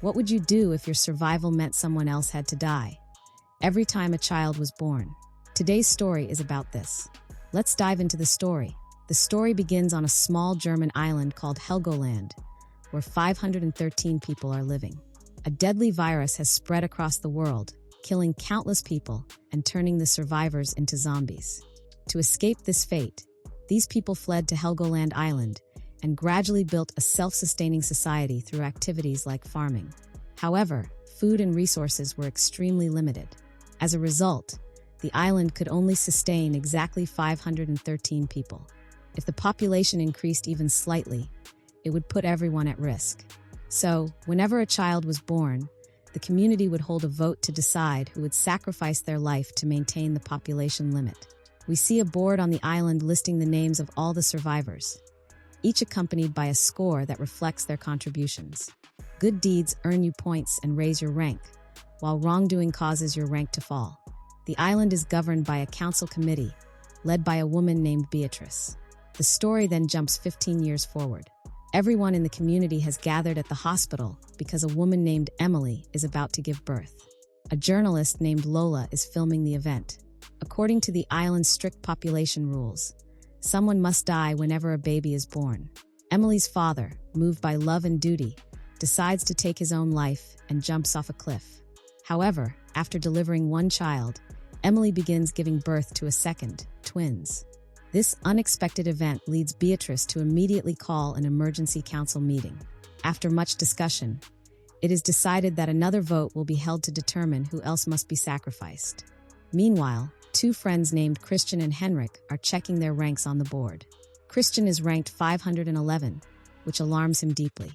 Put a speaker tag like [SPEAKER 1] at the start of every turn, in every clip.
[SPEAKER 1] What would you do if your survival meant someone else had to die? Every time a child was born. Today's story is about this. Let's dive into the story. The story begins on a small German island called Helgoland, where 513 people are living. A deadly virus has spread across the world, killing countless people and turning the survivors into zombies. To escape this fate, these people fled to Helgoland Island and gradually built a self-sustaining society through activities like farming. However, food and resources were extremely limited. As a result, the island could only sustain exactly 513 people. If the population increased even slightly, it would put everyone at risk. So, whenever a child was born, the community would hold a vote to decide who would sacrifice their life to maintain the population limit. We see a board on the island listing the names of all the survivors, each accompanied by a score that reflects their contributions. Good deeds earn you points and raise your rank, while wrongdoing causes your rank to fall. The island is governed by a council committee, led by a woman named Beatrice. The story then jumps 15 years forward. Everyone in the community has gathered at the hospital because a woman named Emily is about to give birth. A journalist named Lola is filming the event. According to the island's strict population rules, someone must die whenever a baby is born. Emily's father, moved by love and duty, decides to take his own life and jumps off a cliff. However, after delivering one child, Emily begins giving birth to a second, twins. This unexpected event leads Beatrice to immediately call an emergency council meeting. After much discussion, it is decided that another vote will be held to determine who else must be sacrificed. Meanwhile, two friends named Christian and Henrik are checking their ranks on the board. Christian is ranked 511, which alarms him deeply.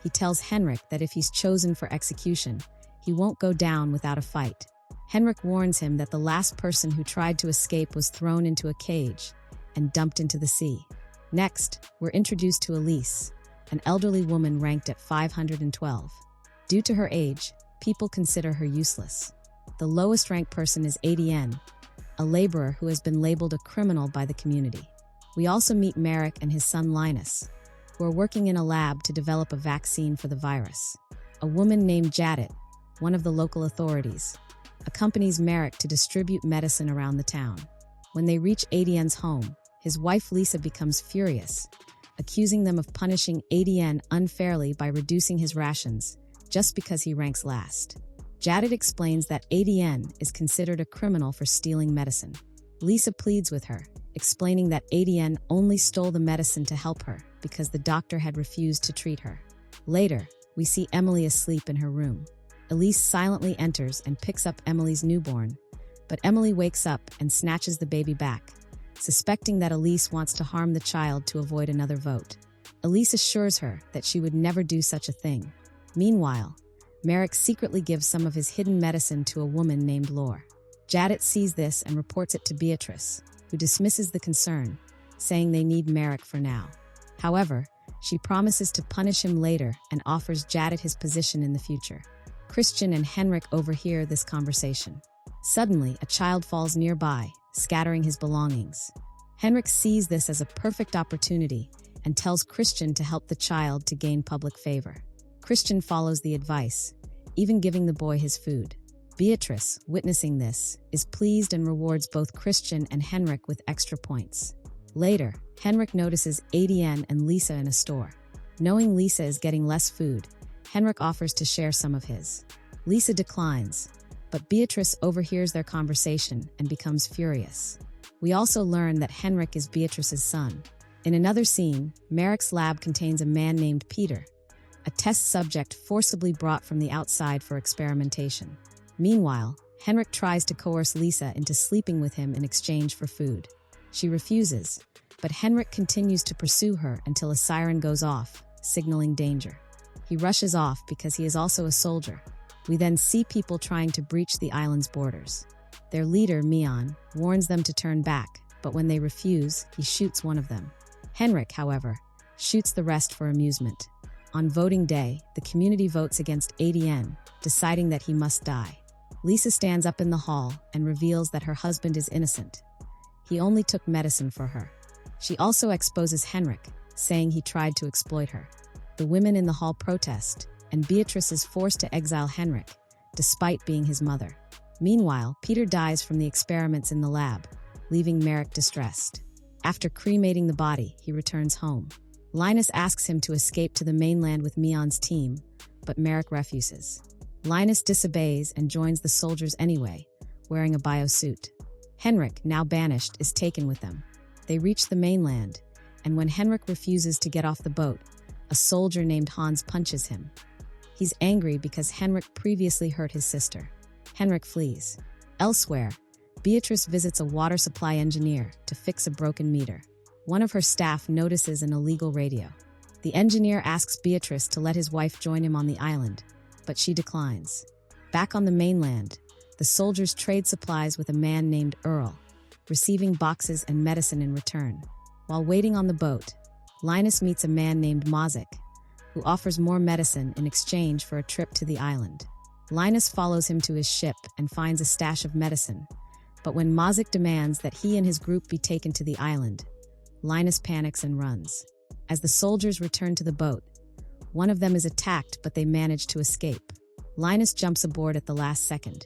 [SPEAKER 1] He tells Henrik that if he's chosen for execution, he won't go down without a fight. Henrik warns him that the last person who tried to escape was thrown into a cage and dumped into the sea. Next, we're introduced to Elise, an elderly woman ranked at 512. Due to her age, people consider her useless. The lowest ranked person is Adn, a laborer who has been labeled a criminal by the community. We also meet Merrick and his son Linus, who are working in a lab to develop a vaccine for the virus. A woman named Jadit, one of the local authorities, accompanies Merrick to distribute medicine around the town. When they reach Adn's home, his wife Lisa becomes furious, accusing them of punishing Adn unfairly by reducing his rations just because he ranks last. Jadit explains that Adn is considered a criminal for stealing medicine. Lisa pleads with her, explaining that Adn only stole the medicine to help her because the doctor had refused to treat her. Later, we see Emily asleep in her room. Elise silently enters and picks up Emily's newborn, but Emily wakes up and snatches the baby back, suspecting that Elise wants to harm the child to avoid another vote. Elise assures her that she would never do such a thing. Meanwhile, Merrick secretly gives some of his hidden medicine to a woman named Lore. Jadit sees this and reports it to Beatrice, who dismisses the concern, saying they need Merrick for now. However, she promises to punish him later and offers Jadit his position in the future. Christian and Henrik overhear this conversation. Suddenly, a child falls nearby, scattering his belongings. Henrik sees this as a perfect opportunity and tells Christian to help the child to gain public favor. Christian follows the advice, even giving the boy his food. Beatrice, witnessing this, is pleased and rewards both Christian and Henrik with extra points. Later, Henrik notices Adn and Lisa in a store. Knowing Lisa is getting less food, Henrik offers to share some of his. Lisa declines, but Beatrice overhears their conversation and becomes furious. We also learn that Henrik is Beatrice's son. In another scene, Merrick's lab contains a man named Peter, a test subject forcibly brought from the outside for experimentation. Meanwhile, Henrik tries to coerce Lisa into sleeping with him in exchange for food. She refuses, but Henrik continues to pursue her until a siren goes off, signaling danger. He rushes off because he is also a soldier. We then see people trying to breach the island's borders. Their leader, Mion, warns them to turn back, but when they refuse, he shoots one of them. Henrik, however, shoots the rest for amusement. On voting day, the community votes against Adn, deciding that he must die. Lisa stands up in the hall and reveals that her husband is innocent. He only took medicine for her. She also exposes Henrik, saying he tried to exploit her. The women in the hall protest, and Beatrice is forced to exile Henrik, despite being his mother. Meanwhile, Peter dies from the experiments in the lab, leaving Merrick distressed. After cremating the body, he returns home. Linus asks him to escape to the mainland with Mion's team, but Merrick refuses. Linus disobeys and joins the soldiers anyway, wearing a biosuit. Henrik, now banished, is taken with them. They reach the mainland, and when Henrik refuses to get off the boat, a soldier named Hans punches him. He's angry because Henrik previously hurt his sister. Henrik flees. Elsewhere, Beatrice visits a water supply engineer to fix a broken meter. One of her staff notices an illegal radio. The engineer asks Beatrice to let his wife join him on the island, but she declines. Back on the mainland, the soldiers trade supplies with a man named Earl, receiving boxes and medicine in return. While waiting on the boat, Linus meets a man named Mazik, who offers more medicine in exchange for a trip to the island. Linus follows him to his ship and finds a stash of medicine, but when Mazik demands that he and his group be taken to the island, Linus panics and runs. As the soldiers return to the boat, one of them is attacked, but they manage to escape. Linus jumps aboard at the last second,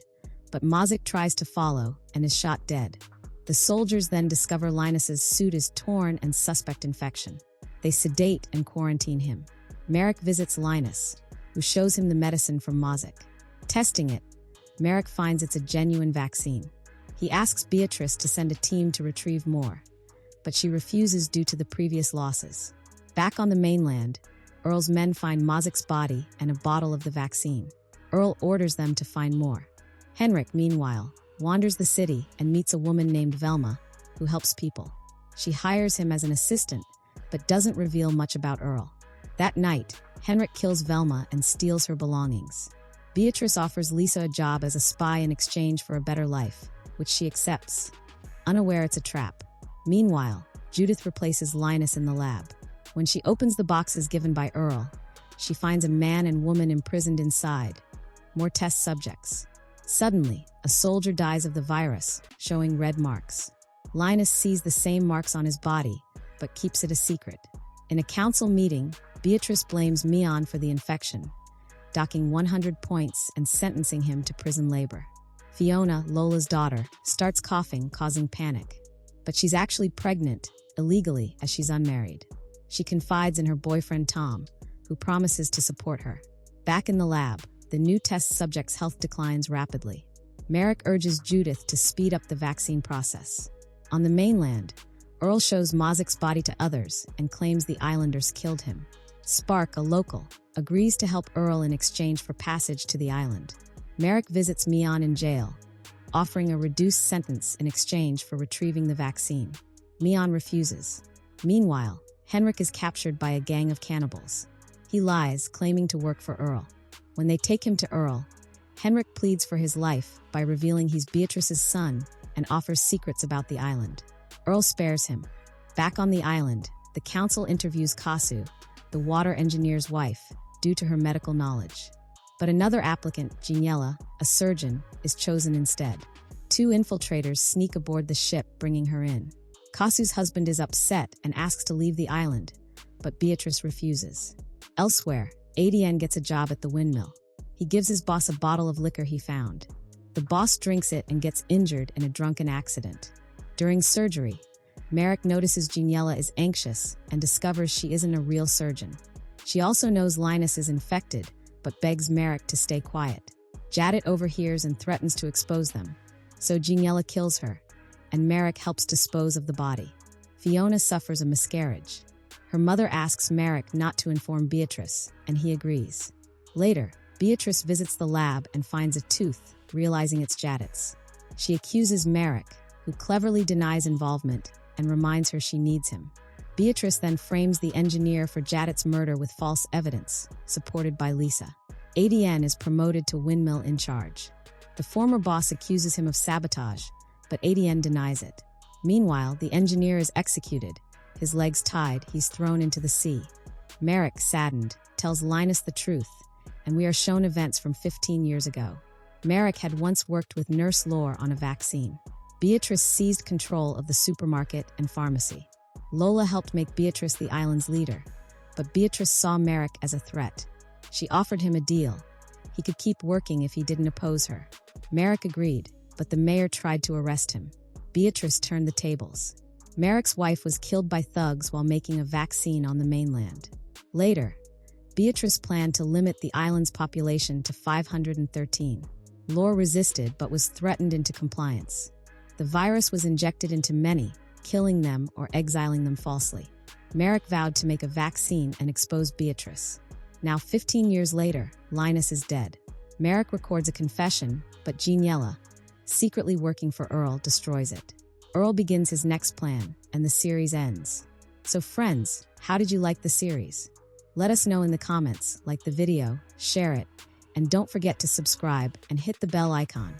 [SPEAKER 1] but Mazik tries to follow and is shot dead. The soldiers then discover Linus's suit is torn and suspect infection. They sedate and quarantine him. Merrick visits Linus, who shows him the medicine from Mazik. Testing it, Merrick finds it's a genuine vaccine. He asks Beatrice to send a team to retrieve more, but she refuses due to the previous losses. Back on the mainland, Earl's men find Mazik's body and a bottle of the vaccine. Earl orders them to find more. Henrik, meanwhile, wanders the city and meets a woman named Velma, who helps people. She hires him as an assistant, but doesn't reveal much about Earl. That night, Henrik kills Velma and steals her belongings. Beatrice offers Lisa a job as a spy in exchange for a better life, which she accepts, unaware it's a trap. Meanwhile, Judith replaces Linus in the lab. When she opens the boxes given by Earl, she finds a man and woman imprisoned inside, more test subjects. Suddenly, a soldier dies of the virus, showing red marks. Linus sees the same marks on his body, but keeps it a secret. In a council meeting, Beatrice blames Mion for the infection, docking 100 points and sentencing him to prison labor. Fiona, Lola's daughter, starts coughing, causing panic. But she's actually pregnant, illegally, as she's unmarried. She confides in her boyfriend Tom, who promises to support her. Back in the lab, the new test subject's health declines rapidly. Merrick urges Judith to speed up the vaccine process. On the mainland, Earl shows Mazik's body to others and claims the islanders killed him. Spark, a local, agrees to help Earl in exchange for passage to the island. Merrick visits Mion in jail, offering a reduced sentence in exchange for retrieving the vaccine. Mion refuses. Meanwhile, Henrik is captured by a gang of cannibals. He lies, claiming to work for Earl. When they take him to Earl, Henrik pleads for his life by revealing he's Beatrice's son and offers secrets about the island. Earl spares him. Back on the island, the council interviews Kasu, the water engineer's wife, due to her medical knowledge. But another applicant, Ginella, a surgeon, is chosen instead. Two infiltrators sneak aboard the ship, bringing her in. Kasu's husband is upset and asks to leave the island, but Beatrice refuses. Elsewhere, Adien gets a job at the windmill. He gives his boss a bottle of liquor he found. The boss drinks it and gets injured in a drunken accident. During surgery, Merrick notices Ginella is anxious and discovers she isn't a real surgeon. She also knows Linus is infected, but begs Merrick to stay quiet. Jadit overhears and threatens to expose them, so Ginella kills her, and Merrick helps dispose of the body. Fiona suffers a miscarriage. Her mother asks Merrick not to inform Beatrice, and he agrees. Later, Beatrice visits the lab and finds a tooth, realizing it's Jadit's. She accuses Merrick, who cleverly denies involvement and reminds her she needs him. Beatrice then frames the engineer for Jadit's murder with false evidence, supported by Lisa. Adien is promoted to windmill in charge. The former boss accuses him of sabotage, but Adien denies it. Meanwhile, the engineer is executed. His legs tied, he's thrown into the sea. Merrick, saddened, tells Linus the truth, and we are shown events from 15 years ago. Merrick had once worked with Nurse Lore on a vaccine. Beatrice seized control of the supermarket and pharmacy. Lola helped make Beatrice the island's leader, but Beatrice saw Merrick as a threat. She offered him a deal. He could keep working if he didn't oppose her. Merrick agreed, but the mayor tried to arrest him. Beatrice turned the tables. Merrick's wife was killed by thugs while making a vaccine on the mainland. Later, Beatrice planned to limit the island's population to 513. Lore resisted but was threatened into compliance. The virus was injected into many, killing them or exiling them falsely. Merrick vowed to make a vaccine and expose Beatrice. Now 15 years later, Linus is dead. Merrick records a confession, but Geniella, secretly working for Earl, destroys it. Earl begins his next plan, and the series ends. So friends, how did you like the series? Let us know in the comments, like the video, share it, and don't forget to subscribe and hit the bell icon.